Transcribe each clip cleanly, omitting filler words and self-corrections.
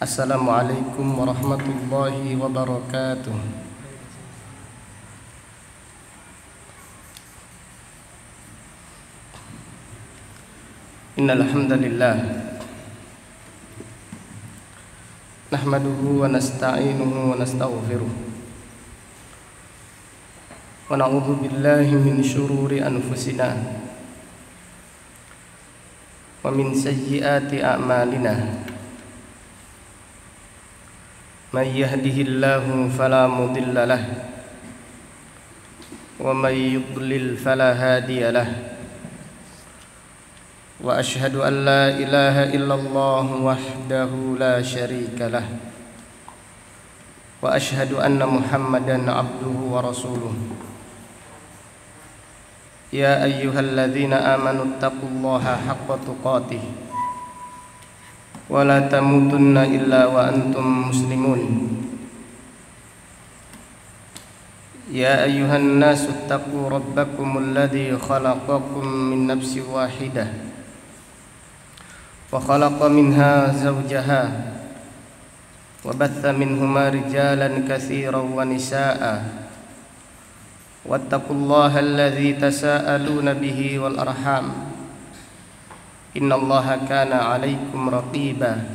Assalamualaikum warahmatullahi wabarakatuh. Innal hamdalillah nahmaduhu wa nasta'inuhu wa nastaghfiruh wa na'udzu billahi min syururi anfusina wa min sayyiati a'malina. Man yahdihillahu fala mudilla lah wa man yudlil fala hadiya lah. Wa ashhadu an la ilaha illallah wahdahu la syarika lah wa ashhadu anna Muhammadan abduhu wa rasuluh. Ya ayyuhalladzina amanu taqullaha haqqa tuqatih wa la tamutunna illa wa antum muslimun. Ya ayyuhan nasu taqu rabbakumul ladzi khalaqakum min nafsin wahidah wa khalaqa minha zawjaha wa batha minhuma rijalan katsiran wa nisaa'a wattaqullaha alladzi tasaaluna bihi wal arham innallaha kana 'alaikum raqiba.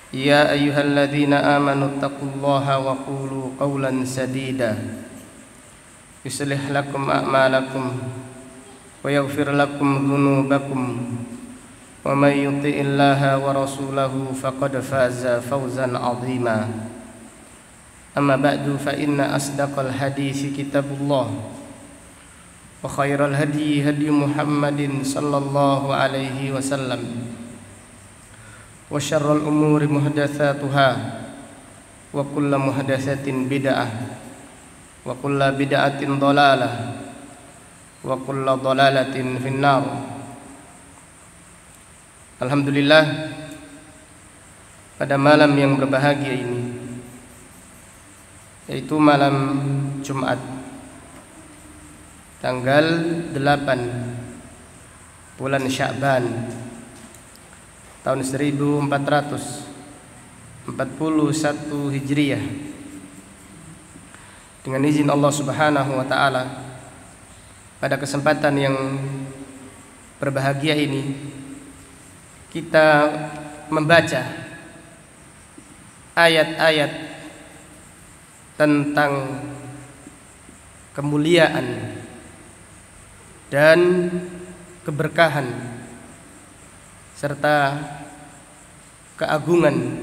Ya ayyuhalladzina amanu taqullaha wa qulu qawlan sadida yuslih lakum a'malakum wa yaghfir lakum dhunubakum wa may yuti'illaha wa rasulahu faqad faza fawzan 'azima. Amma ba'du fa inna asdaqal hadits kitabullah wa khairal hadi hadi Muhammadin sallallahu alaihi wasallam wa syarrul umuri muhdatsatuha wa kullu muhdatsatin bid'ah wa kullu bid'atin dhalalah wa kullu dhalalatin finnar. Alhamdulillah, pada malam yang berbahagia ini, yaitu malam Jumat tanggal 8 bulan Sya'ban tahun 1441 Hijriah, dengan izin Allah Subhanahu wa taala, pada kesempatan yang berbahagia ini kita membaca ayat-ayat tentang kemuliaan dan keberkahan serta keagungan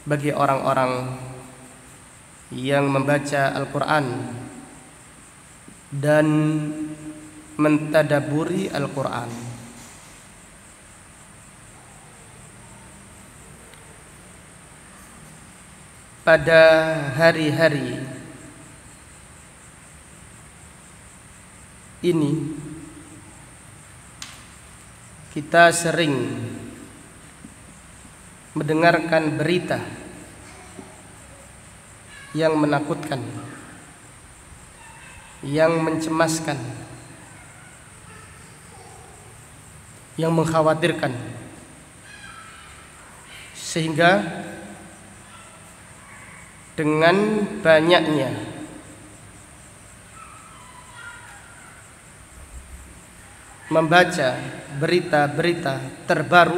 bagi orang-orang yang membaca Al-Quran dan mentadaburi Al-Quran. Pada hari-hari ini kita sering mendengarkan berita yang menakutkan, yang mencemaskan, yang mengkhawatirkan, sehingga dengan banyaknya membaca berita-berita terbaru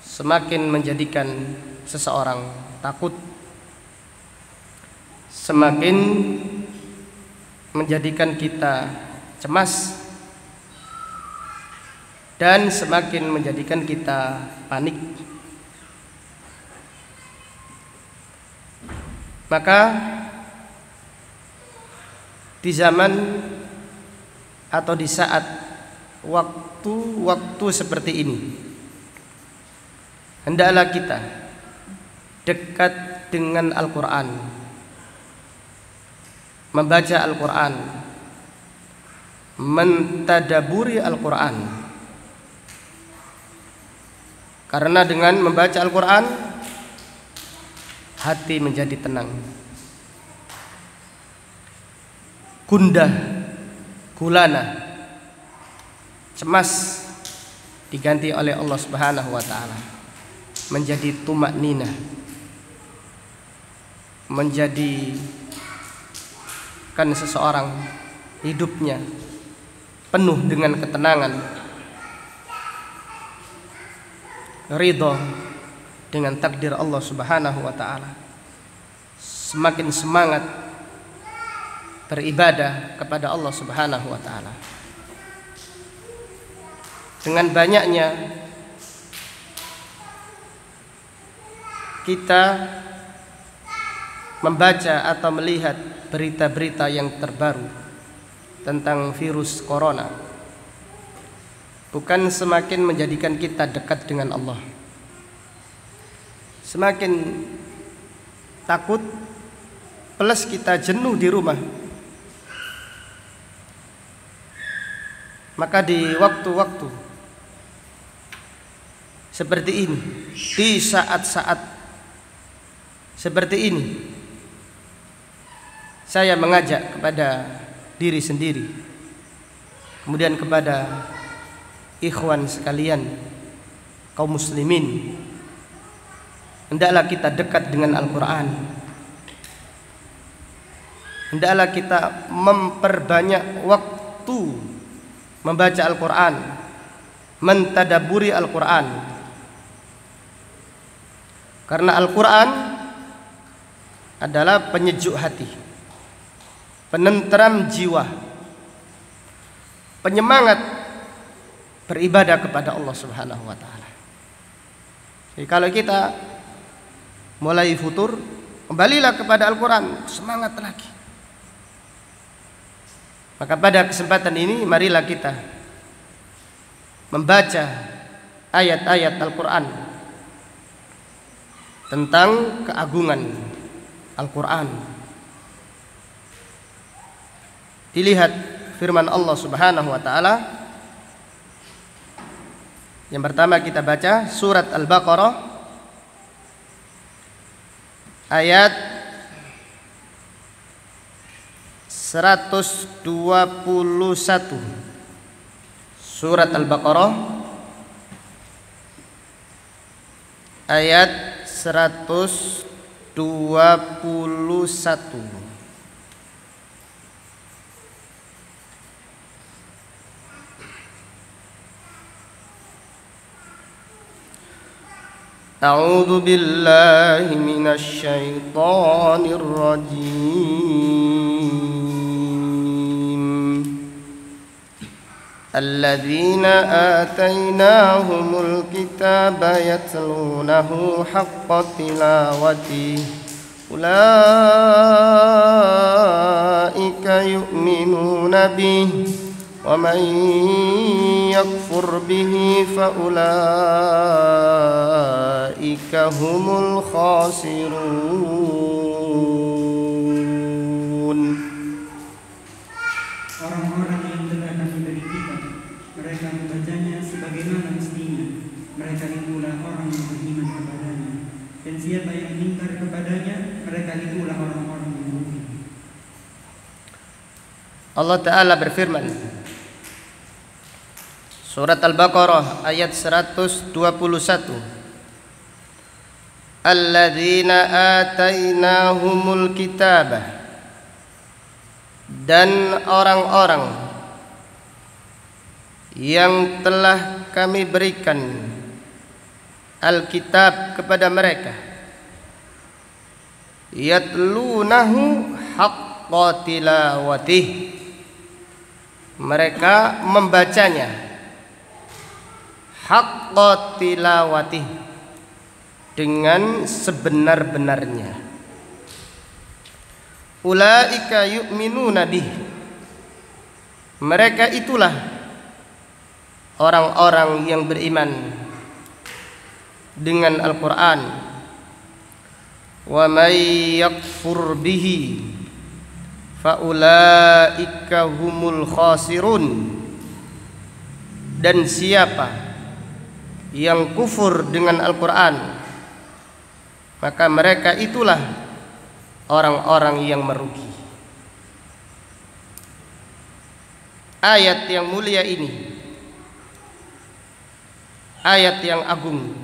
semakin menjadikan seseorang takut, semakin menjadikan kita cemas, dan semakin menjadikan kita panik. Maka di zaman atau di saat waktu-waktu seperti ini, hendaklah kita dekat dengan Al-Quran, membaca Al-Quran, mentadaburi Al-Quran. Karena dengan membaca Al-Quran, hati menjadi tenang, gundah gulana, cemas diganti oleh Allah Subhanahu wa taala. menjadi tumak nina, menjadikan seseorang hidupnya penuh dengan ketenangan, ridho dengan takdir Allah Subhanahu wa taala, semakin semangat beribadah kepada Allah Subhanahu wa taala. Dengan banyaknya kita membaca atau melihat berita-berita yang terbaru tentang virus corona, bukan semakin menjadikan kita dekat dengan Allah, semakin takut, plus kita jenuh di rumah. Maka di waktu-waktu seperti ini, di saat-saat seperti ini, saya mengajak kepada diri sendiri, kemudian kepada ikhwan sekalian, kaum muslimin, hendaklah kita dekat dengan Al-Quran. Hendaklah kita memperbanyak waktu membaca Al-Quran, mentadaburi Al-Quran. Karena Al-Quran adalah penyejuk hati, penenteram jiwa, penyemangat beribadah kepada Allah Subhanahu wa taala. Jadi kalau kita mulai futur, kembalilah kepada Al-Quran, semangat lagi. Maka pada kesempatan ini marilah kita membaca ayat-ayat Al-Quran tentang keagungan Al-Quran. Dilihat firman Allah Subhanahu wa taala. Yang pertama kita baca surat Al-Baqarah ayat 121. Surat Al-Baqarah ayat 121. A'udzu billahi minasy syaithanir rajim. Alladzina atainahumul kitaba yatlunahu haqqa tilawatihi ulaika yu'minuna bihi wa man yakfur bihi fa ulaika humul khasirun. Orang-orang yang telah kami beri kitab, mereka membacanya sebagaimana mestinya. Mereka itulah orang yang beriman kepadanya. Dan siapa yang ingkar kepadanya, mereka itulah orang-orang yang rugi. Allah Ta'ala berfirman, surat Al-Baqarah ayat 121. Alladzina atainahumul kitabah, dan orang-orang yang telah kami berikan Alkitab kepada mereka, yatlunahu haqqa tilawatih, mereka membacanya haqqa tilawatih, dengan sebenar-benarnya. Ulaika yu'minuna bih, mereka itulah orang-orang yang beriman dengan Al-Quran. Wa may yakfur bihi fa ulaika humul khasirun, dan siapa yang kufur dengan Al-Quran, maka mereka itulah orang-orang yang merugi. Ayat yang mulia ini, ayat yang agung,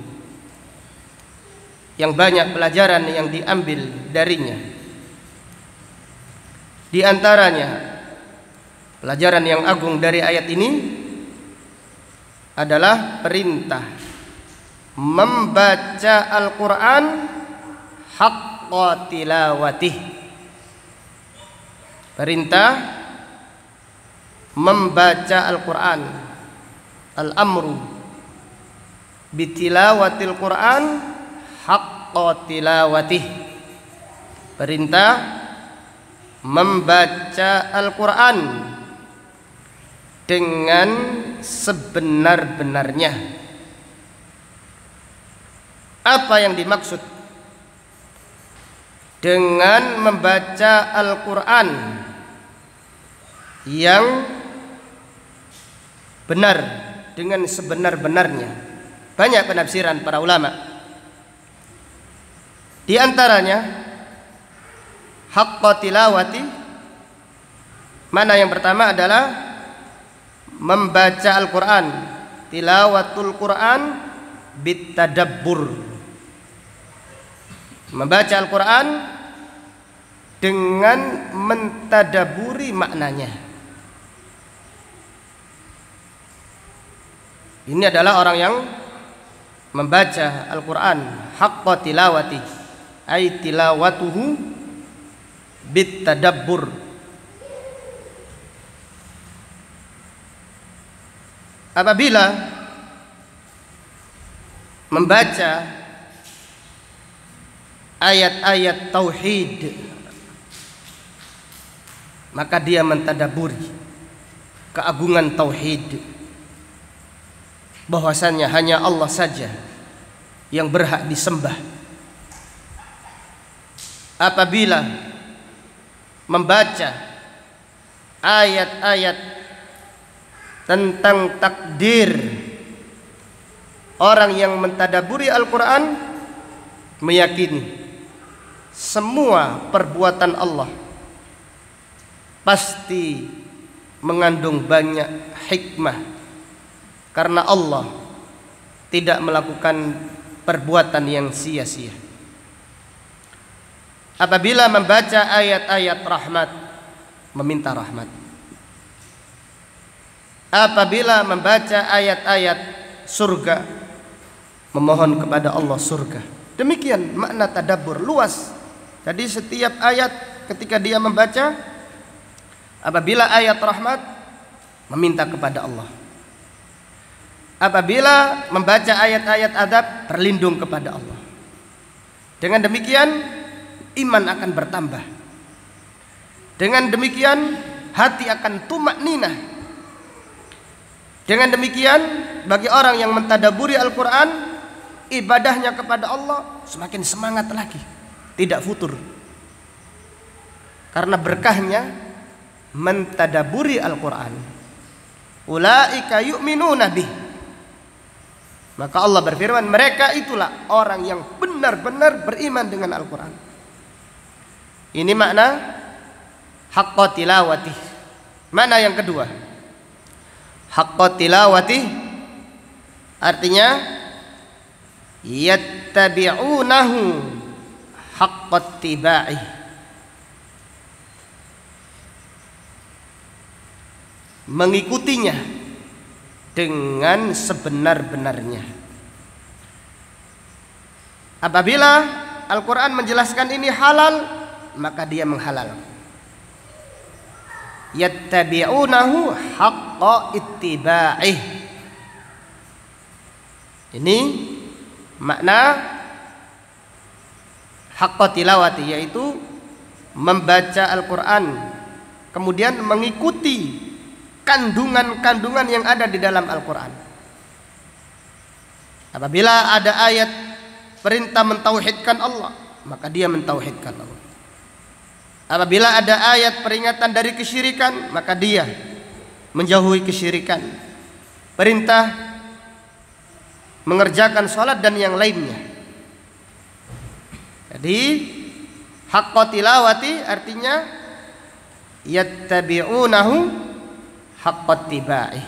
yang banyak pelajaran yang diambil darinya. Di antaranya pelajaran yang agung dari ayat ini adalah perintah membaca Al-Quran haqqa tilawatih. Perintah membaca Al-Quran, al-amru bitilawatil Quran haqqa tilawatih. Perintah membaca Al-Quran dengan sebenar-benarnya. Apa yang dimaksud dengan membaca Al-Quran yang benar, dengan sebenar-benarnya? Banyak penafsiran para ulama. Di antaranya haqqa tilawati, mana yang pertama adalah membaca Al-Quran, tilawatul Quran bitadabbur. Membaca Al-Quran dengan mentadaburi maknanya. Ini adalah orang yang membaca Al-Quran haqqa tilawati, ay tilawatuhu bitadabbur. Apabila membaca ayat-ayat tauhid, maka dia mentadaburi keagungan tauhid, bahwasannya hanya Allah saja yang berhak disembah. Apabila membaca ayat-ayat tentang takdir, orang yang mentadaburi Al-Quran meyakini semua perbuatan Allah pasti mengandung banyak hikmah, karena Allah tidak melakukan perbuatan yang sia-sia. Apabila membaca ayat-ayat rahmat, meminta rahmat. Apabila membaca ayat-ayat surga, memohon kepada Allah surga. Demikian makna tadabbur, luas. Jadi setiap ayat ketika dia membaca, apabila ayat rahmat, meminta kepada Allah. Apabila membaca ayat-ayat adab, berlindung kepada Allah. Dengan demikian iman akan bertambah. Dengan demikian hati akan tumakninah. Dengan demikian bagi orang yang mentadaburi Al-Quran, ibadahnya kepada Allah semakin semangat lagi, tidak futur. Karena berkahnya mentadaburi Al-Quran. Ulaika yu'minuna bih. Maka Allah berfirman, mereka itulah orang yang benar-benar beriman dengan Al-Quran. Ini makna haqqa tilawati. Mana yang kedua? Haqqa tilawati artinya yattabi'unahu haqqa tiba'i. Mengikutinya dengan sebenar-benarnya. Apabila Al-Quran menjelaskan ini halal, maka dia menghalal. Yattabi'unahu haqqa ittiba'ih. Ini makna haqqa tilawati, yaitu membaca Al-Quran kemudian mengikuti kandungan-kandungan yang ada di dalam Al-Quran. Apabila ada ayat perintah mentauhidkan Allah, maka dia mentauhidkan Allah. Apabila ada ayat peringatan dari kesyirikan, maka dia menjauhi kesyirikan. Perintah mengerjakan sholat dan yang lainnya. Jadi haqqa tilawati artinya yattabi'unahu haqqa tiba'i.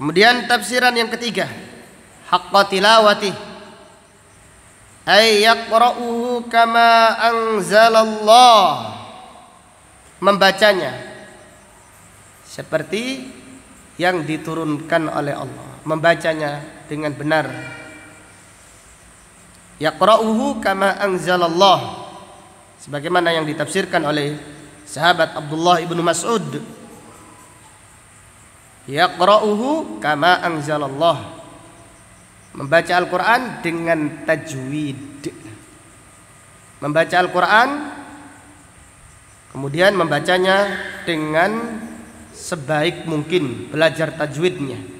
Kemudian tafsiran yang ketiga, haqqa tilawati ay yaqra'uhu kama anzalallah, membacanya seperti yang diturunkan oleh Allah, membacanya dengan benar. Yaqra'uhu kama anzalallah, sebagaimana yang ditafsirkan oleh sahabat Abdullah ibnu Mas'ud. Yaqra'uhu kama anzalallah, membaca Al-Quran dengan tajwid. Membaca Al-Quran kemudian membacanya dengan sebaik mungkin, belajar tajwidnya.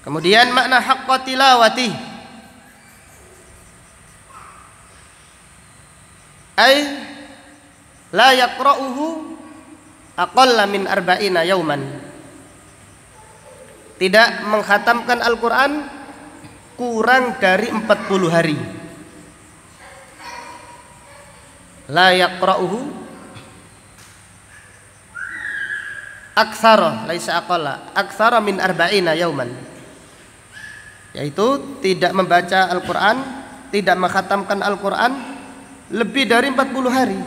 Kemudian makna haqqa tilawati, ay la yaqra'uhu aqalla min arba'ina yauman, tidak mengkhatamkan Al-Quran kurang dari 40 hari. La yaqra'uhu aktsara, laisa aqalla, aktsara min arba'ina yauman, yaitu tidak membaca Al-Quran, tidak mengkhatamkan Al-Quran lebih dari 40 hari.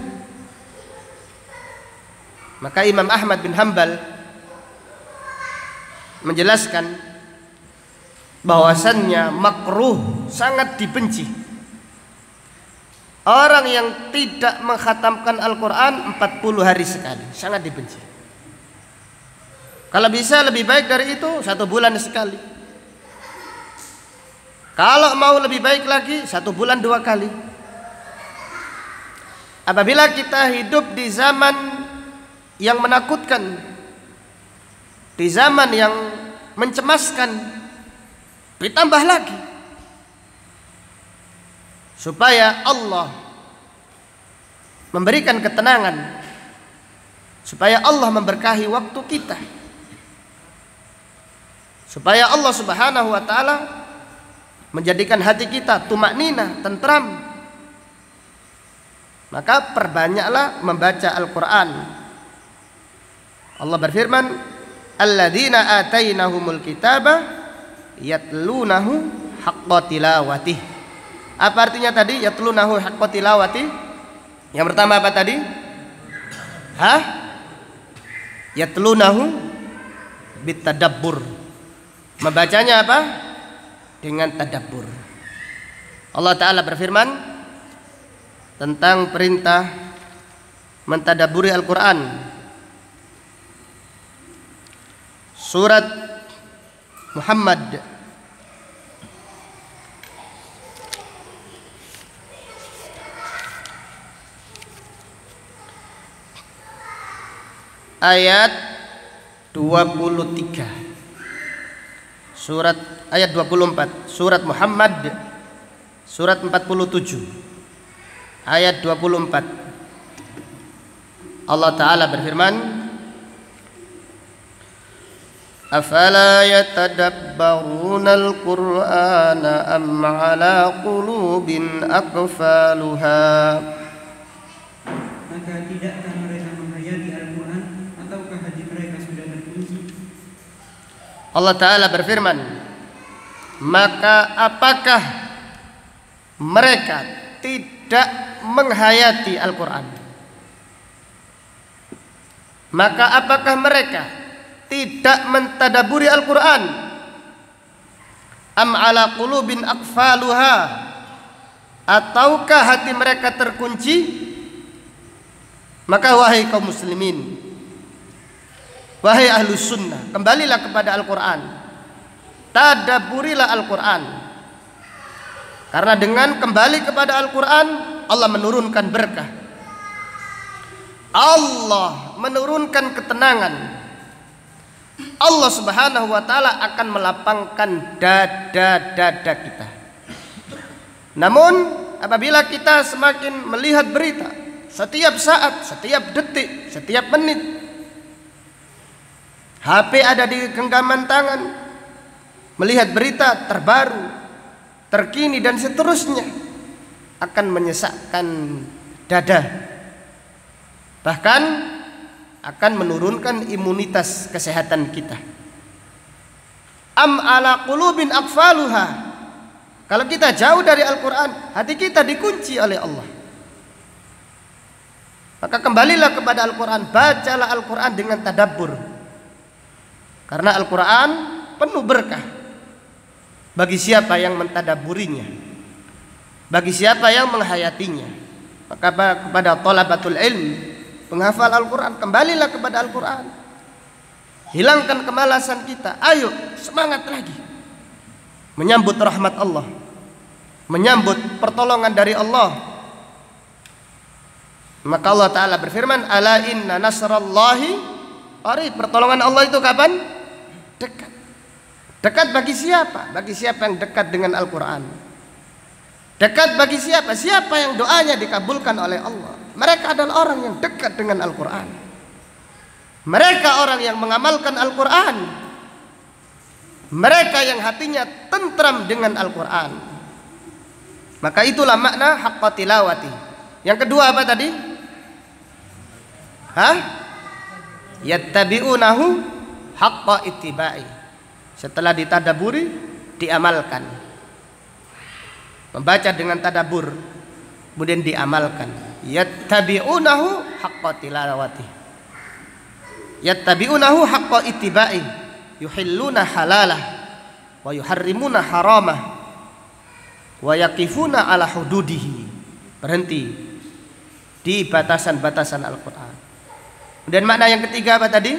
Maka Imam Ahmad bin Hanbal menjelaskan bahwasannya makruh, sangat dibenci orang yang tidak mengkhatamkan Al-Quran 40 hari sekali, sangat dibenci. Kalau bisa lebih baik dari itu 1 bulan sekali. Kalau mau lebih baik lagi 1 bulan 2 kali. Apabila kita hidup di zaman yang menakutkan, di zaman yang mencemaskan, ditambah lagi supaya Allah memberikan ketenangan, supaya Allah memberkahi waktu kita, supaya Allah Subhanahu wa ta'ala menjadikan hati kita tumakninah, tentram, maka perbanyaklah membaca Al-Quran. Allah berfirman, alladzina atainahumul kitaba yatlunahu haqqa tilawatih. Apa artinya tadi yatlunahu haqqa tilawatih? Yang pertama apa tadi? Yatlunahu bitadabbur, membacanya apa? Dengan tadabbur. Allah Ta'ala berfirman tentang perintah mentadabburi Al-Quran. Surat Muhammad ayat 23, surat ayat 24, surat Muhammad surat 47 ayat 24. Allah Ta'ala berfirman, afala yatadabbaruna al-Qur'ana am ala qulubin aqfaluha. Maka tidakkah mereka menghayati Al-Quran ataukah hati mereka sudah terkunci? Allah Ta'ala berfirman, maka apakah mereka tidak menghayati Al-Quran? Maka apakah mereka tidak mentadaburi Al-Quran? Am ala qulubin aqfaluha, ataukah hati mereka terkunci? Maka wahai kaum muslimin, wahai ahlus sunnah, kembalilah kepada Al-Quran, tadaburilah Al-Quran. Karena dengan kembali kepada Al-Quran, Allah menurunkan berkah, Allah menurunkan ketenangan, Allah Subhanahu wa ta'ala akan melapangkan dada-dada kita. Namun apabila kita semakin melihat berita setiap saat, setiap detik, setiap menit, HP ada di genggaman tangan, melihat berita terbaru, terkini dan seterusnya, akan menyesakkan dada. Bahkan akan menurunkan imunitas kesehatan kita. Am ala qulubin aqfaluha. Kalau kita jauh dari Al-Quran, hati kita dikunci oleh Allah. Maka kembalilah kepada Al-Quran, bacalah Al-Quran dengan tadabbur. Karena Al-Quran penuh berkah bagi siapa yang mentadabburinya, bagi siapa yang menghayatinya. Maka kepada thalabatul ilm, penghafal Al-Quran, kembalilah kepada Al-Quran. Hilangkan kemalasan kita. Ayo semangat lagi menyambut rahmat Allah, menyambut pertolongan dari Allah. Maka Allah Ta'ala berfirman, ala inna nasrallahi qarib. Pertolongan Allah itu kapan? Dekat. Dekat bagi siapa? Bagi siapa yang dekat dengan Al-Quran. Dekat bagi siapa? Siapa yang doanya dikabulkan oleh Allah. Mereka adalah orang yang dekat dengan Al-Quran. Mereka orang yang mengamalkan Al-Quran. Mereka yang hatinya tentram dengan Al-Quran. Maka itulah makna haqqa tilawati. Yang kedua apa tadi? Yattabi'unahu haqqa ittiba'i. Setelah ditadaburi, diamalkan. Membaca dengan tadabur, kemudian diamalkan. Yattabi'unahu haqqa tilawati. Yattabi'unahu haqqa ittiba'i. Yuhilluna halalah wa yuharrimuna haramah wa yaqifuna ala hududihi. Berhenti di batasan-batasan Al-Quran. Dan makna yang ketiga apa tadi?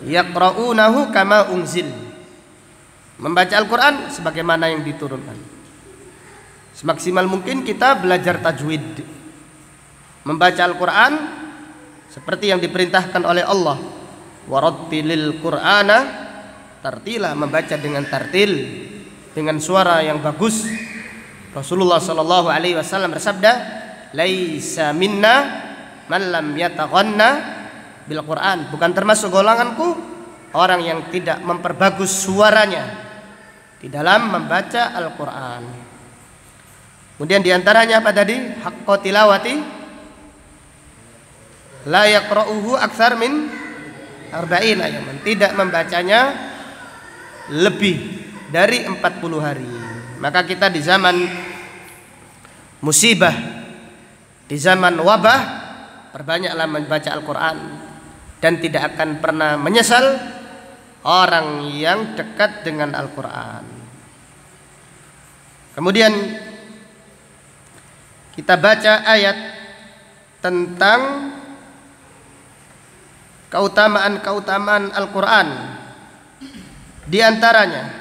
Yaqra'unahu kama unzil. Membaca Al-Quran sebagaimana yang diturunkan. Semaksimal mungkin kita belajar tajwid, membaca Al-Quran seperti yang diperintahkan oleh Allah. Warattilil Qur'ana tartila, membaca dengan tartil, dengan suara yang bagus. Rasulullah sallallahu alaihi wasallam bersabda, "Laisa minna man lam yataghanna bil Qur'an." Bukan termasuk golonganku orang yang tidak memperbagus suaranya di dalam membaca Al-Qur'an. Kemudian diantaranya apa tadi? Haqqa tilawati la yaqra'uhu aktsar min 40 ayaman. Tidak membacanya lebih dari 40 hari. Maka kita di zaman musibah, di zaman wabah, perbanyaklah membaca Al-Quran. Dan tidak akan pernah menyesal orang yang dekat dengan Al-Quran. Kemudian kita baca ayat tentang keutamaan-keutamaan Al-Quran. Di antaranya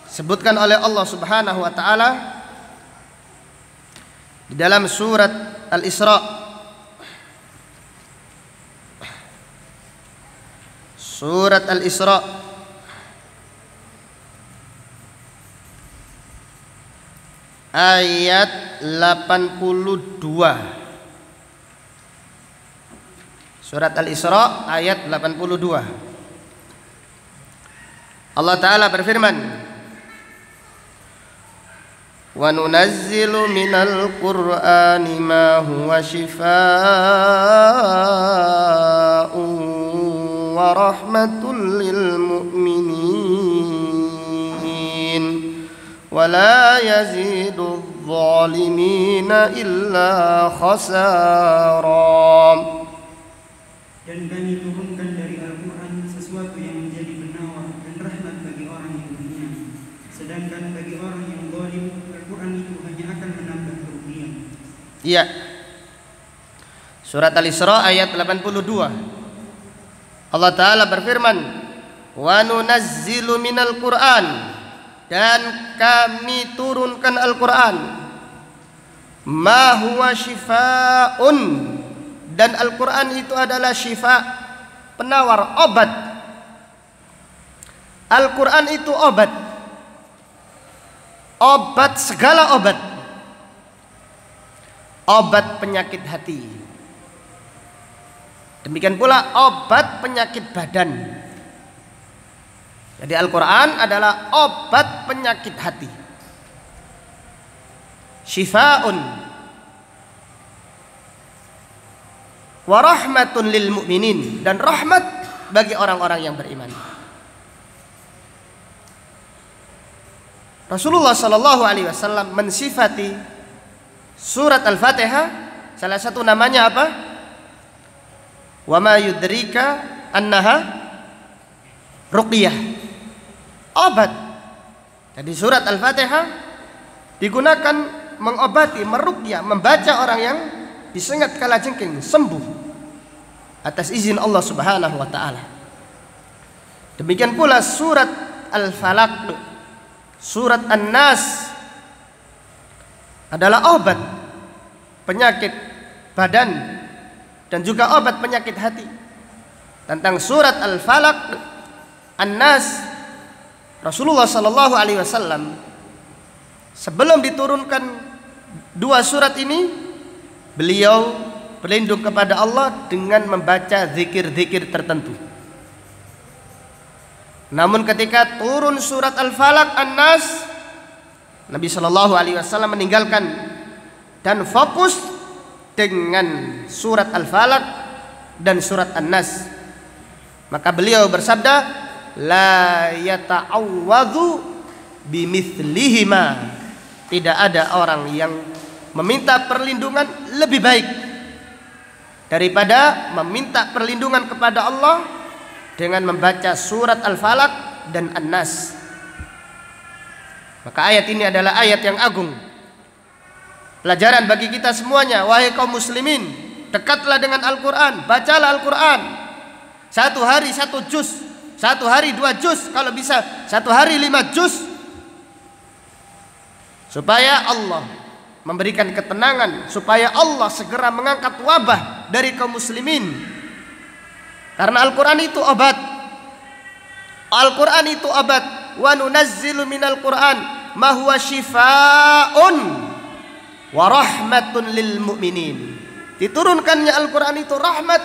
sebutkan oleh Allah Subhanahu wa taala di dalam surat Al-Isra, surat Al-Isra ayat 82. Surat Al-Isra ayat 82. Allah Ta'ala berfirman, wa nunazzilu minal qur'ani ma huwa shifaa'un wa rahmatul lil mu'minin wa la yazidudz zalimina illa khasara. Dan kami turunkan dari Al-Quran sesuatu yang menjadi penawar dan rahmat bagi orang yang beriman. Sedangkan bagi orang yang zalim, Al-Quran itu hanya akan menambah kerugian. Iya. Surat Al-Isra ayat 82. Allah Ta'ala berfirman, wa nunazzilu minal Qur'an, dan kami turunkan Al-Quran, ma huwa shifaa'un, dan Al-Quran itu adalah syifa, penawar, obat. Al-Quran itu obat, obat segala obat, obat penyakit hati. Demikian pula obat penyakit badan. Jadi Al-Quran adalah obat penyakit hati. Syifa'un. wa rahmatun lil mu'minin, dan rahmat bagi orang-orang yang beriman. Rasulullah sallallahu alaihi wasallam mensifati surat Al-Fatihah, salah satu namanya apa? Wa ma yudrika annaha ruqyah, obat. Jadi surat Al-Fatihah digunakan mengobati, meruqyah, membaca orang yang disengat kalajengking sembuh atas izin Allah Subhanahu wa taala. Demikian pula surat Al-Falaq, surat An-Nas adalah obat penyakit badan dan juga obat penyakit hati. Tentang surat Al-Falaq, An-Nas, Rasulullah sallallahu alaihi wasallam sebelum diturunkan dua surat ini, beliau berlindung kepada Allah dengan membaca zikir-zikir tertentu. Namun ketika turun surat Al-Falaq, An-Nas, Nabi sallallahu alaihi wasallam meninggalkan dan fokus dengan surat Al-Falaq dan surat An-Nas. Maka beliau bersabda, la yata'awwadhu bimithlihima, tidak ada orang yang meminta perlindungan lebih baik daripada meminta perlindungan kepada Allah dengan membaca surat Al-Falaq dan An-Nas. Maka ayat ini adalah ayat yang agung, pelajaran bagi kita semuanya. Wahai kaum muslimin, dekatlah dengan Al-Quran, bacalah Al-Quran. Satu hari 1 juz, satu hari 2 juz, kalau bisa satu hari 5 juz, supaya Allah memberikan ketenangan, supaya Allah segera mengangkat wabah dari kaum muslimin. Karena Al-Quran itu obat. Al-Quran itu obat. Wa nunazzilu minal Quran ma huwa shifaa'un wa rahmatun lil mu'minin. Diturunkannya Al-Quran itu rahmat.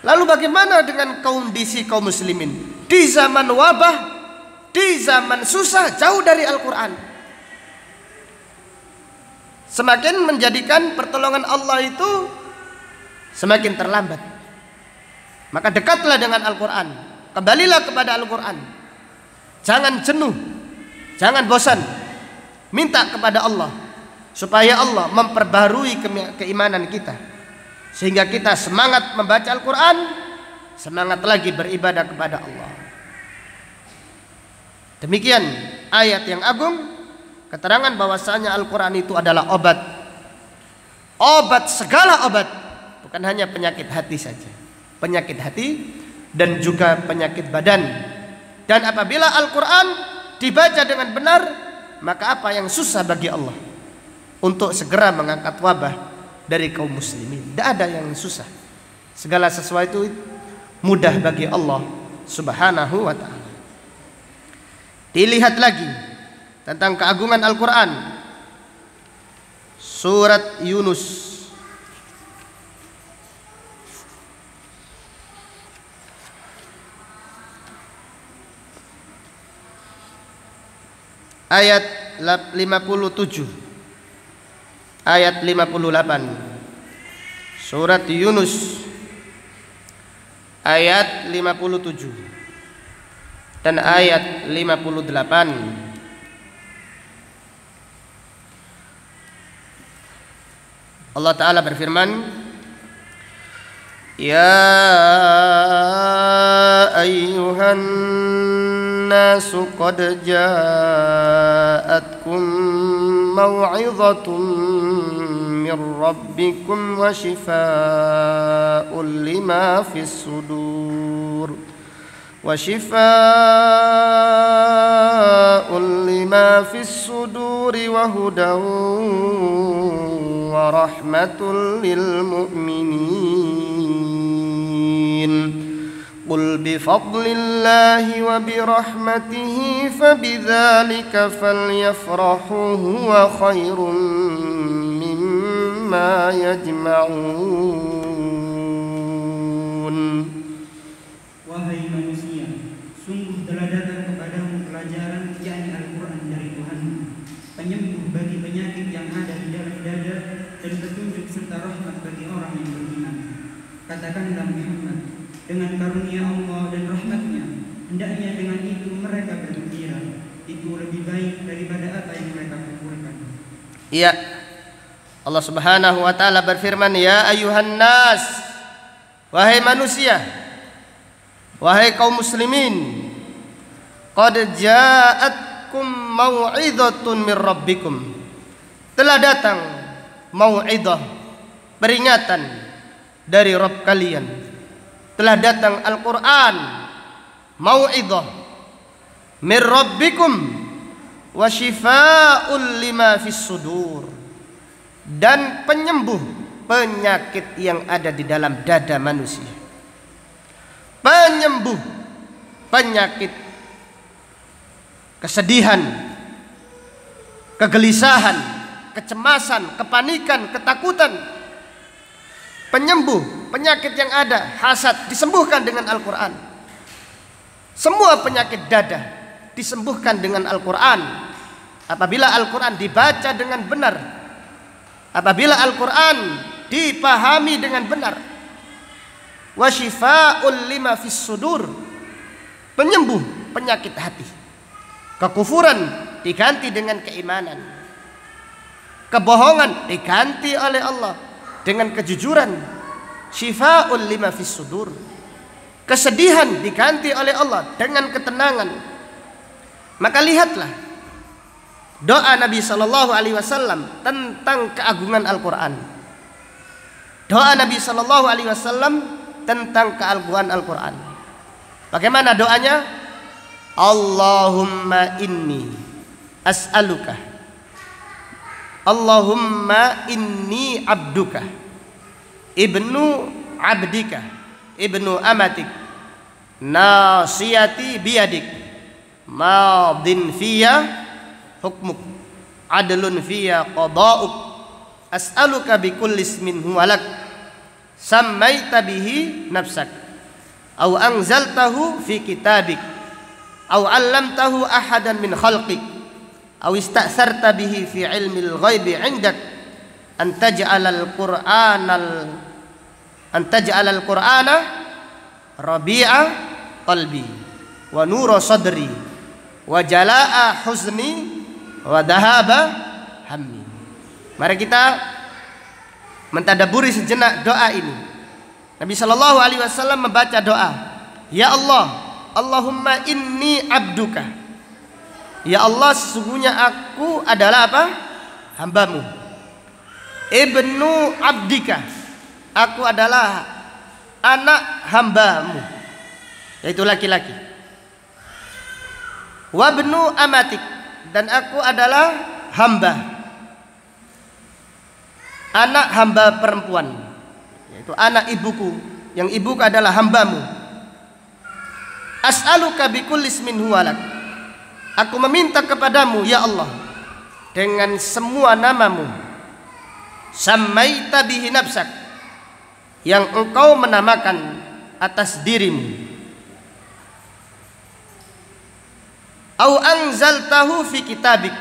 Lalu bagaimana dengan kondisi kaum muslimin di zaman wabah, di zaman susah, jauh dari Al-Quran? Semakin menjadikan pertolongan Allah itu semakin terlambat. Maka dekatlah dengan Al-Quran, kembalilah kepada Al-Quran. Jangan jenuh, jangan bosan, minta kepada Allah supaya Allah memperbarui keimanan kita, sehingga kita semangat membaca Al-Quran, semangat lagi beribadah kepada Allah. Demikian ayat yang agung, keterangan bahwasanya Al-Quran itu adalah obat. Obat segala obat, bukan hanya penyakit hati saja, penyakit hati dan juga penyakit badan. Dan apabila Al-Quran dibaca dengan benar, maka apa yang susah bagi Allah untuk segera mengangkat wabah dari kaum muslimin? Tidak ada yang susah. Segala sesuatu mudah bagi Allah Subhanahu wa ta'ala. Dilihat lagi tentang keagungan Al-Quran, surat Yunus ayat 57, ayat 58. Surat Yunus ayat 57 dan ayat 58. Allah Ta'ala berfirman, ya ayyuhan nasu qad ja'atkum maw'izatun min rabbikum wa shifaa'un lima fis sudur wa shifaa'un lima fis suduri wa hudan wa rahmatul lil mu'minin. Qul bi fadlillahi wa bi rahmatihi fabidzalika falyafrahu huwa khairum mimma yajma'un. Wahai manusia, sungguh telah datang kepadamu pelajaran, yakni Al-Quran dari Tuhanmu, penyembuh bagi penyakit yang ada di dalam dada dan petunjuk serta rahmat bagi orang yang beriman. Katakanlah Muhammad, dengan karunia Allah dan rahmatnya, hendaknya dengan itu mereka bergembira. Itu lebih baik daripada apa yang mereka kumpulkan. Iya. Allah Subhanahu wa taala berfirman, "Ya ayuhan nas, wahai manusia, wahai kaum muslimin, qad ja'atkum mau'izatun min rabbikum." Telah datang mau'izah, peringatan dari Rabb kalian. Telah datang Al-Qur'an, mau'izah min rabbikum wa shifaa'un lima fis sudur, dan penyembuh penyakit yang ada di dalam dada manusia. Penyembuh penyakit kesedihan, kegelisahan, kecemasan, kepanikan, ketakutan. Penyembuh penyakit yang ada, hasad, disembuhkan dengan Al-Quran. Semua penyakit dada disembuhkan dengan Al-Quran apabila Al-Quran dibaca dengan benar, apabila Al-Quran dipahami dengan benar. Wa shifaa'un lima fis sudur, penyembuh penyakit hati. Kekufuran diganti dengan keimanan, kebohongan diganti oleh Allah dengan kejujuran. Shifaa'un lima fis sudur, kesedihan diganti oleh Allah dengan ketenangan. Maka lihatlah doa Nabi Shallallahu Alaihi Wasallam tentang keagungan Al-Quran. Doa Nabi Shallallahu Alaihi Wasallam tentang keagungan Al-Quran. Bagaimana doanya? Allahumma inni as'aluka, Allahumma inni abduka, ibnu abdika, ibnu amatik, nasiyati biyadik, madin fiyya hukmuk, adlun fiyya qada'uk, as'aluka bikulli ismin huwa lak, sammaita bihi nafsak, aw anzaltahu fi kitabik, aw 'allamtahu ahadan min khalqik, aw ista'sarta bihi fi 'ilmil ghaibi 'indak, an taj'alal qur'ana rabi'a qalbi wa nura sadri wa jalaa huzni wa dhahaba hammi. Mari kita mentadaburi sejenak doa ini. Nabi Shallallahu Alaihi Wasallam membaca doa, Ya Allah, Allahumma inni abduka, ya Allah, sesungguhnya aku adalah apa? Hambamu. Ibnu abdika, aku adalah anak hambamu, yaitu laki-laki. Wabnu amatik, dan aku adalah hamba, anak hamba perempuan, yaitu anak ibuku, yang ibuku adalah hambamu. As'aluka bikulli ismin huwa lak, aku meminta kepadamu ya Allah dengan semua namamu, sammaita bihi nafsak, yang engkau menamakan atas dirimu, au anzaltahu fi kitabik,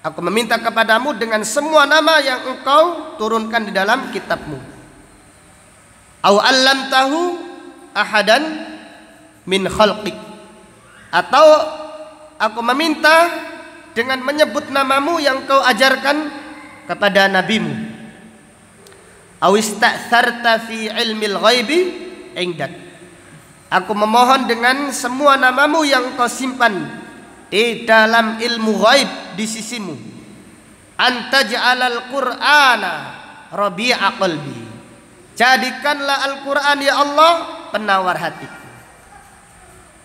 aku meminta kepadamu dengan semua nama yang engkau turunkan di dalam kitabmu, au allamtahu ahadan min khalqik, atau aku meminta dengan menyebut namamu yang kau ajarkan kepada nabimu, au ista'tharta fi ilmil ghaibi indak, aku memohon dengan semua namamu yang kau simpan di dalam ilmu ghaib di sisimu, antaj'alal qur'ana rabi'a qalbi, jadikanlah Al-Quran ya Allah penawar hatiku,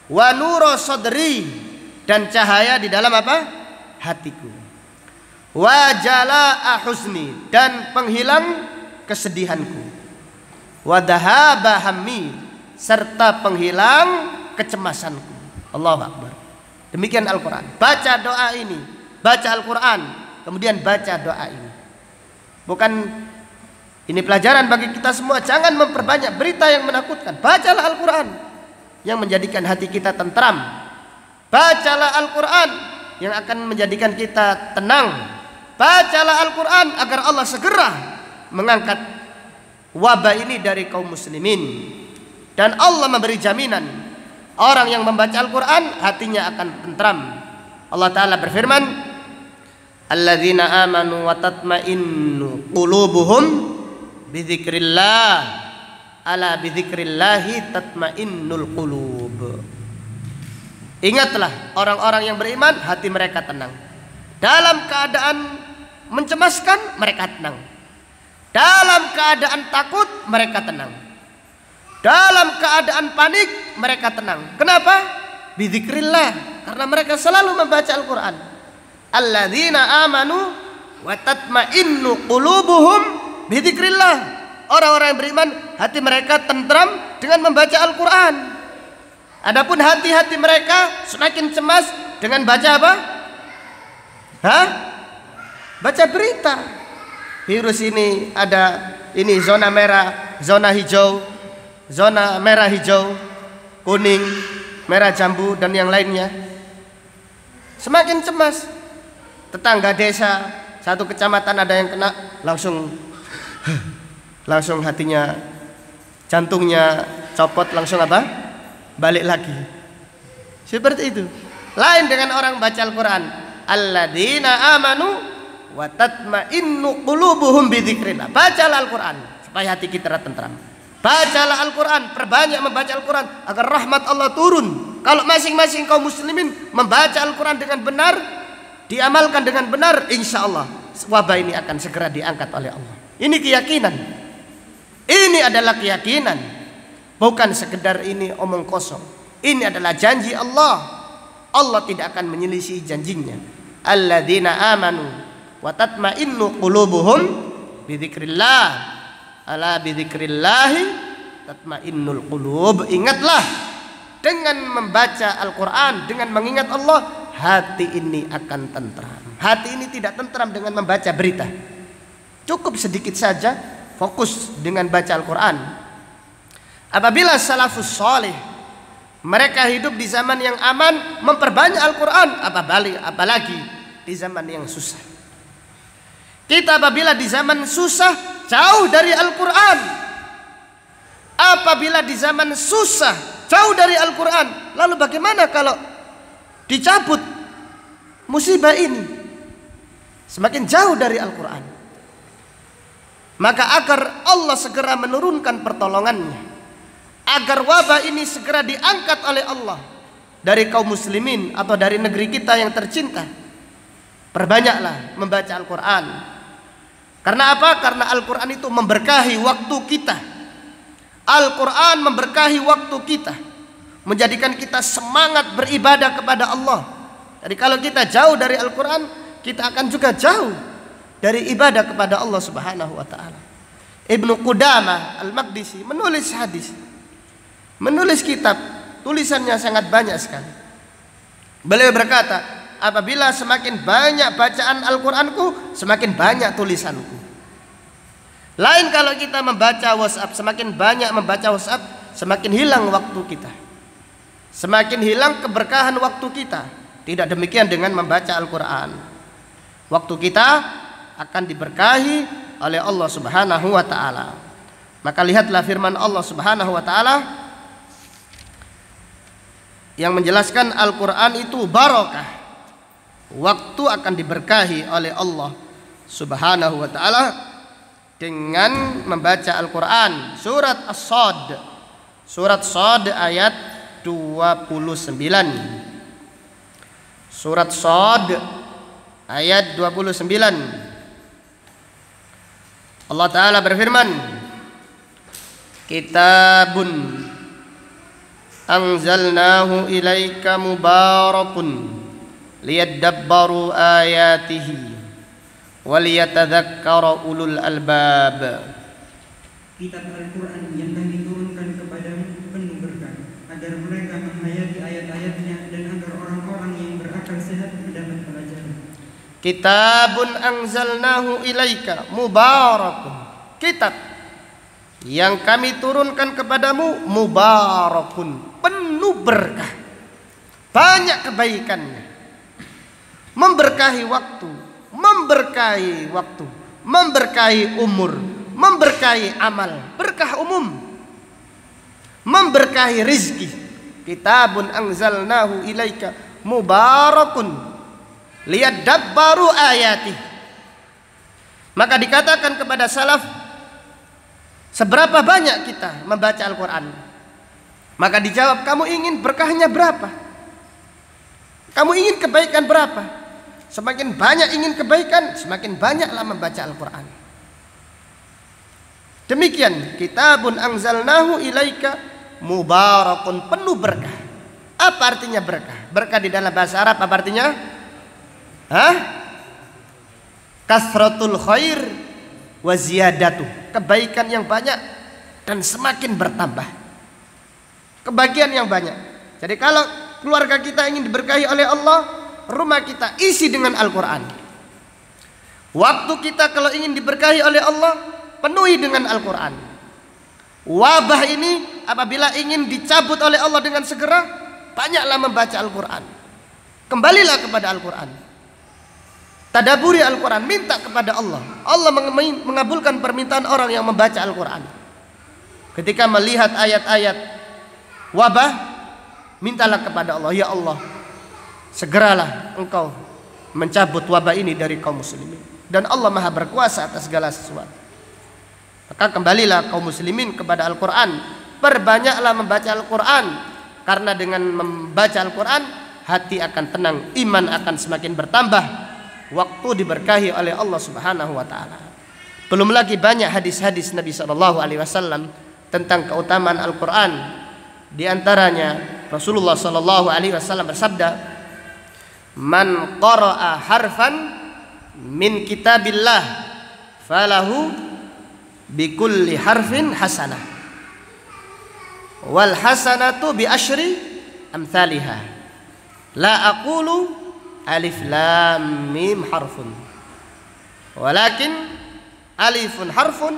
wa nura sadri, dan cahaya di dalam apa? Hatiku, wa jalaa huzni, dan penghilang kesedihanku, wa dhahaba hammi, serta penghilang kecemasanku. Allahu Akbar. Demikian Al-Quran. Baca doa ini, baca Al-Quran, kemudian baca doa ini. Bukan ini pelajaran bagi kita semua. Jangan memperbanyak berita yang menakutkan. Bacalah Al-Quran yang menjadikan hati kita tentram. Bacalah Al-Quran yang akan menjadikan kita tenang. Bacalah Al-Quran agar Allah segera mengangkat wabah ini dari kaum muslimin. Dan Allah memberi jaminan, orang yang membaca Al-Quran hatinya akan tentram. Allah Ta'ala berfirman, alladzina amanu wa tatma'innu qulubuhum bidzikrillah, ala bidzikrillahi tatma'innul qulub. Ingatlah, orang-orang yang beriman hati mereka tenang. Dalam keadaan mencemaskan mereka tenang. Dalam keadaan takut mereka tenang. Dalam keadaan panik mereka tenang. Kenapa? Bidzikrillah, karena mereka selalu membaca Al-Quran. Alladzina amanu wa tatma'innu qulubuhum bidzikrillah. Orang-orang yang beriman hati mereka tentram dengan membaca Al-Quran. Adapun hati-hati mereka semakin cemas dengan baca apa? Baca berita. Virus ini ada, ini zona merah, zona hijau, zona merah hijau, kuning, merah jambu dan yang lainnya. Semakin cemas. Tetangga desa satu kecamatan ada yang kena, langsung hatinya, jantungnya copot, langsung apa? Balik lagi. Seperti itu. Lain dengan orang baca Al-Quran. Alladzina amanu wa tatma'innu qulubuhum bidzikrillah. Bacalah Al-Quran supaya hati kita tentram. Bacalah Al-Quran, perbanyak membaca Al-Quran agar rahmat Allah turun. Kalau masing-masing kaum muslimin membaca Al-Quran dengan benar, diamalkan dengan benar, insya Allah wabah ini akan segera diangkat oleh Allah. Ini keyakinan. Ini adalah keyakinan, bukan sekedar ini omong kosong. Ini adalah janji Allah. Allah tidak akan menyelisih janjinya. Alladzina amanu wa tatma'innu qulubuhum bidzikrillah. Ala bidzikrillahi tatmainnul qulub. Ingatlah, dengan membaca Al-Quran, dengan mengingat Allah, hati ini akan tentram. Hati ini tidak tentram dengan membaca berita. Cukup sedikit saja fokus dengan baca Al-Quran. Apabila salafus salih, mereka hidup di zaman yang aman, memperbanyak Al-Quran, apalagi di zaman yang susah. Kita apabila di zaman susah jauh dari Al-Quran, apabila di zaman susah jauh dari Al-Quran, lalu bagaimana kalau dicabut musibah ini? Semakin jauh dari Al-Quran. Maka agar Allah segera menurunkan pertolongannya, agar wabah ini segera diangkat oleh Allah dari kaum muslimin atau dari negeri kita yang tercinta, perbanyaklah membaca Al-Quran. Karena apa? Karena Al-Quran itu memberkahi waktu kita. Al-Quran memberkahi waktu kita, menjadikan kita semangat beribadah kepada Allah. Jadi kalau kita jauh dari Al-Quran, kita akan juga jauh dari ibadah kepada Allah Subhanahu wa ta'ala. Ibnu Qudamah Al-Maqdisi menulis hadis, menulis kitab, tulisannya sangat banyak sekali. Beliau berkata, apabila semakin banyak bacaan Al-Quranku, semakin banyak tulisanku. Lain kalau kita membaca WhatsApp, semakin banyak membaca WhatsApp, semakin hilang waktu kita, semakin hilang keberkahan waktu kita. Tidak demikian dengan membaca Al-Quran. Waktu kita akan diberkahi oleh Allah Subhanahu wa ta'ala. Maka lihatlah firman Allah Subhanahu wa ta'ala yang menjelaskan Al-Quran itu barakah. Waktu akan diberkahi oleh Allah Subhanahu wa ta'ala dengan membaca Al-Quran. Surat As-Sad, surat Sad ayat 29. Surat Sad ayat 29. Allah Ta'ala berfirman, kitabun anzalnahu ilaika mubarakun liyadabbaru ayatihi waliyatadzakkara ulul albab. Kitab Al-Quran yang kami turunkan kepadamu penuh berkah, agar mereka menghayati ayat-ayatnya dan agar orang-orang yang berakal sehat mendapat pelajaran. Kitabun anzalnahu ilaika mubarakun. Kitab yang kami turunkan kepadamu mubarakun, penuh berkah, banyak kebaikannya, memberkahi waktu, memberkahi umur, memberkahi amal, berkah umum, memberkahi rizki. Kitabun anzalnahu ilaika mubarakun liyadabbaru ayatih. Maka dikatakan kepada salaf, seberapa banyak kita membaca Al-Quran? Maka dijawab, kamu ingin berkahnya berapa? Kamu ingin kebaikan berapa? Semakin banyak ingin kebaikan, semakin banyaklah membaca Al-Quran. Demikian, kitabun anzalnahu ilaika mubarakun, penuh berkah. Apa artinya berkah? Berkah di dalam bahasa Arab apa artinya? Kasratul khair wa ziyadatu, kebaikan yang banyak dan semakin bertambah. Kebahagiaan yang banyak. Jadi kalau keluarga kita ingin diberkahi oleh Allah, rumah kita isi dengan Al-Quran. Waktu kita kalau ingin diberkahi oleh Allah, penuhi dengan Al-Quran. Wabah ini apabila ingin dicabut oleh Allah dengan segera, banyaklah membaca Al-Quran. Kembalilah kepada Al-Quran. Tadaburi Al-Quran, minta kepada Allah. Allah mengabulkan permintaan orang yang membaca Al-Quran. Ketika melihat ayat-ayat wabah, mintalah kepada Allah, ya Allah, segeralah Engkau mencabut wabah ini dari kaum muslimin. Dan Allah Maha berkuasa atas segala sesuatu. Maka kembalilah kaum muslimin kepada Al-Quran. Perbanyaklah membaca Al-Quran. Karena dengan membaca Al-Quran, hati akan tenang, iman akan semakin bertambah, waktu diberkahi oleh Allah Subhanahu wa taala. Belum lagi banyak hadis-hadis Nabi SAW tentang keutamaan Al-Quran. Di antaranya Rasulullah SAW bersabda, "Man qara'a harfan min kitabillah falahu bikulli harfin hasanah wal hasanatu bi asyri amthaliha la aqulu alif lam mim harfun walakin alifun harfun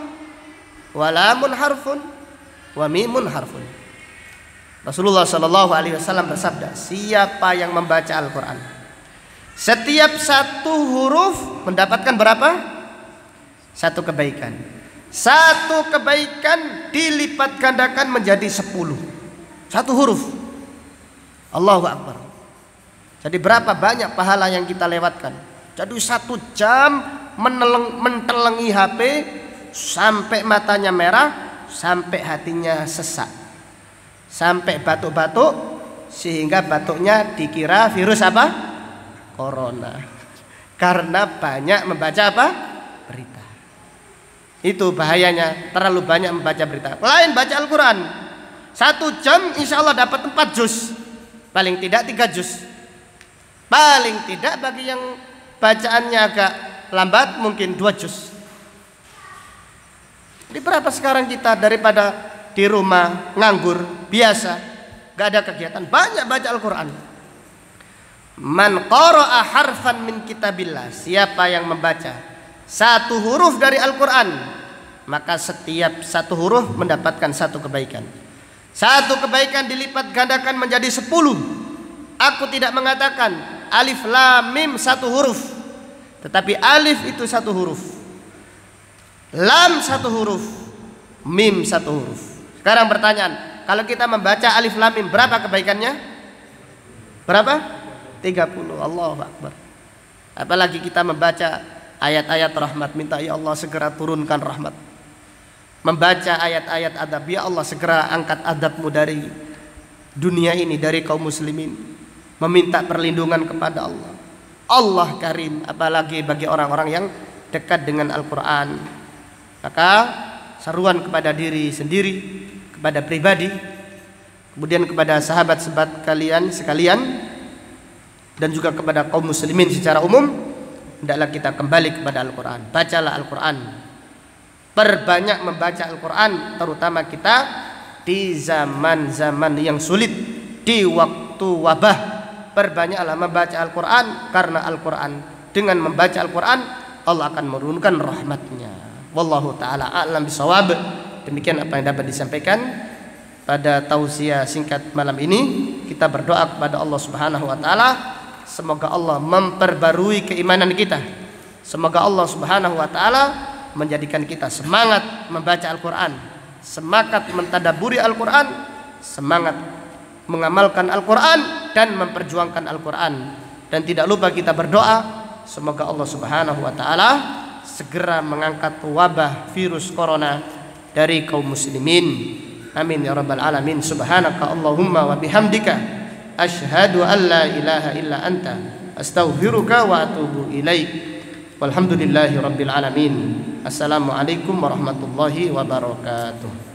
wa lamun harfun wa mimun harfun." Rasulullah SAW bersabda, siapa yang membaca Al-Quran, setiap satu huruf mendapatkan berapa? Satu kebaikan. Satu kebaikan dilipat gandakan menjadi 10. Satu huruf. Allahu Akbar. Jadi berapa banyak pahala yang kita lewatkan. Jadi 1 jam mentelengi HP sampai matanya merah, sampai hatinya sesak, sampai batuk-batuk, sehingga batuknya dikira virus apa? Corona. Karena banyak membaca apa? Berita. Itu bahayanya, terlalu banyak membaca berita. Lain baca Al-Quran, 1 jam insya Allah dapat 4 juz, paling tidak 3 juz. Paling tidak bagi yang bacaannya agak lambat mungkin 2 juz. Jadi berapa sekarang kita daripada di rumah nganggur biasa, gak ada kegiatan, banyak baca Al-Quran. Man qara'a harfan min kitabillah, siapa yang membaca 1 huruf dari Al-Quran, maka setiap 1 huruf mendapatkan 1 kebaikan. 1 kebaikan dilipat gandakan menjadi 10. Aku tidak mengatakan alif lam mim 1 huruf, tetapi alif itu 1 huruf, lam 1 huruf, mim 1 huruf. Sekarang pertanyaan, kalau kita membaca alif lam mim berapa kebaikannya? Berapa? 30. Allahu Akbar. Apalagi kita membaca ayat-ayat rahmat, minta ya Allah segera turunkan rahmat. Membaca ayat-ayat adab, ya Allah segera angkat adabmu dari dunia ini, dari kaum muslimin. Meminta perlindungan kepada Allah. Allah Karim, apalagi bagi orang-orang yang dekat dengan Al-Quran. Maka seruan kepada diri sendiri, kepada pribadi, kemudian kepada sahabat-sahabat kalian sekalian, dan juga kepada kaum muslimin secara umum, hendaklah kita kembali kepada Al-Quran. Bacalah Al-Quran, perbanyak membaca Al-Quran, terutama kita di zaman-zaman yang sulit, di waktu wabah. Perbanyaklah membaca Al-Quran, karena Al-Quran, dengan membaca Al-Quran Allah akan menurunkan rahmatnya. Wallahu ta'ala a'lam bisawab. Demikian apa yang dapat disampaikan pada tausiah singkat malam ini. Kita berdoa kepada Allah Subhanahu wa taala, semoga Allah memperbarui keimanan kita. Semoga Allah Subhanahu wa taala menjadikan kita semangat membaca Al-Quran, semangat mentadaburi Al-Quran, semangat mengamalkan Al-Quran dan memperjuangkan Al-Quran. Dan tidak lupa kita berdoa semoga Allah Subhanahu wa taala segera mengangkat wabah virus corona dari kaum muslimin. Amin ya rabbal alamin. Subhanaka Allahumma wa bihamdika asyhadu an la ilaha illa anta astaghfiruka wa atubu ilaik. Walhamdulillahi rabbil alamin. Assalamualaikum warahmatullahi wabarakatuh.